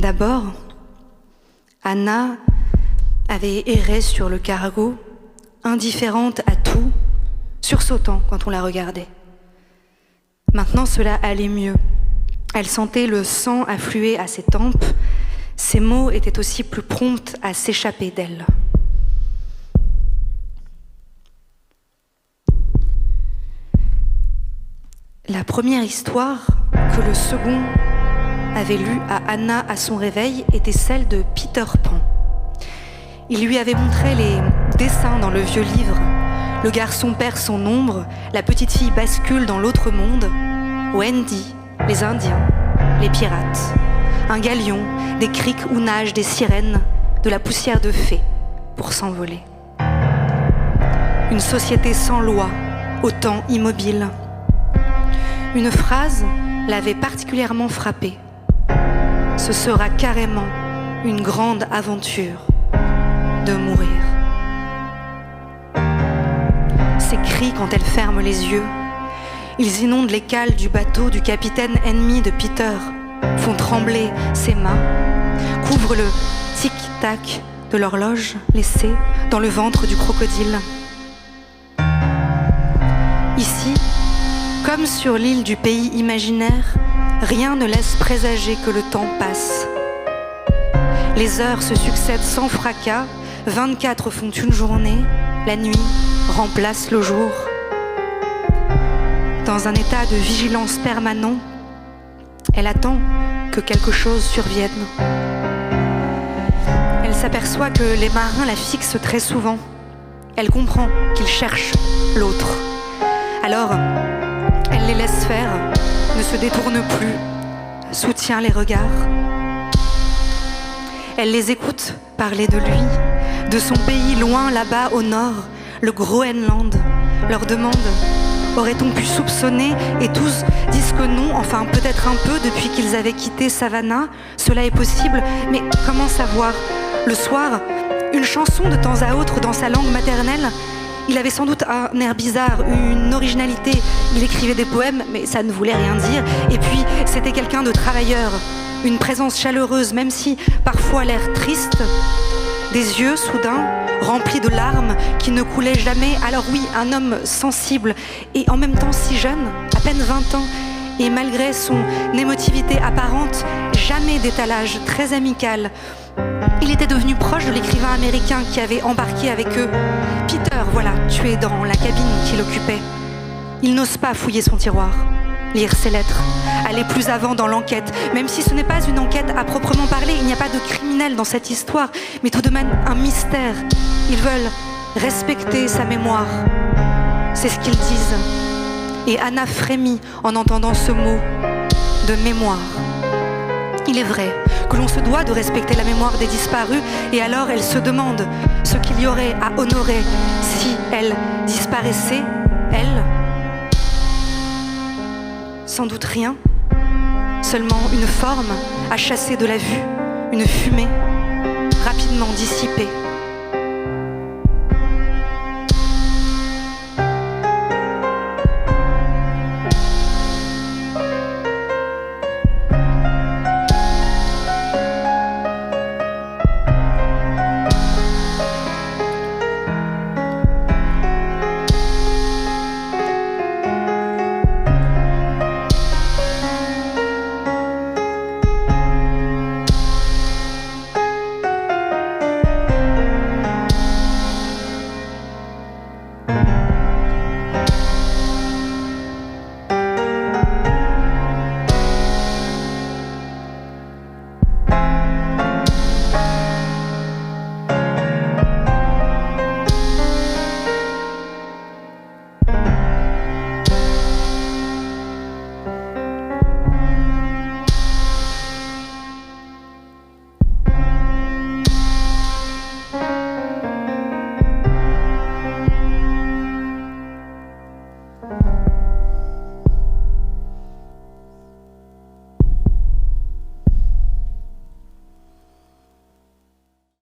D'abord, Anna avait erré sur le cargo, indifférente à tout, sursautant quand on la regardait. Maintenant, cela allait mieux. Elle sentait le sang affluer à ses tempes. Ses mots étaient aussi plus prompts à s'échapper d'elle. La première histoire que le second avait lue à Anna à son réveil était celle de Peter Pan. Il lui avait montré les dessins dans le vieux livre. Le garçon perd son ombre, la petite fille bascule dans l'autre monde. Wendy, les Indiens, les pirates, un galion, des criques où nagent des sirènes, de la poussière de fées pour s'envoler. Une société sans loi, au temps immobile. Une phrase l'avait particulièrement frappée. Ce sera carrément une grande aventure de mourir. Ses cris quand elle ferme les yeux, ils inondent les cales du bateau du capitaine ennemi de Peter, font trembler ses mains, couvrent le tic-tac de l'horloge laissée dans le ventre du crocodile. Ici, comme sur l'île du pays imaginaire, rien ne laisse présager que le temps passe. Les heures se succèdent sans fracas, 24 font une journée, la nuit remplace le jour. Dans un état de vigilance permanent, elle attend que quelque chose survienne. Elle s'aperçoit que les marins la fixent très souvent. Elle comprend qu'ils cherchent l'autre. Alors, elle les laisse faire, ne se détourne plus, soutient les regards. Elle les écoute parler de lui, de son pays loin là-bas au nord, le Groenland, leur demande « Aurait-on pu soupçonner ?» Et tous disent que non, enfin peut-être un peu depuis qu'ils avaient quitté Savannah. Cela est possible, mais comment savoir? Le soir, une chanson de temps à autre dans sa langue maternelle. Il avait sans doute un air bizarre, une originalité. Il écrivait des poèmes, mais ça ne voulait rien dire. Et puis, c'était quelqu'un de travailleur, une présence chaleureuse, même si parfois l'air triste. Des yeux, soudain, remplis de larmes qui ne coulaient jamais. Alors oui, un homme sensible et en même temps si jeune, à peine 20 ans. Et malgré son émotivité apparente, jamais d'étalage, très amical. Il était devenu proche de l'écrivain américain qui avait embarqué avec eux. Peter, voilà, tué dans la cabine qu'il occupait. Il n'ose pas fouiller son tiroir, lire ses lettres, aller plus avant dans l'enquête. Même si ce n'est pas une enquête à proprement parler, il n'y a pas de criminel dans cette histoire, mais tout de même un mystère. Ils veulent respecter sa mémoire. C'est ce qu'ils disent. Et Anna frémit en entendant ce mot de mémoire. Il est vrai que l'on se doit de respecter la mémoire des disparus, et alors elle se demande ce qu'il y aurait à honorer si elle disparaissait, elle. Sans doute rien, seulement une forme à chasser de la vue, une fumée rapidement dissipée.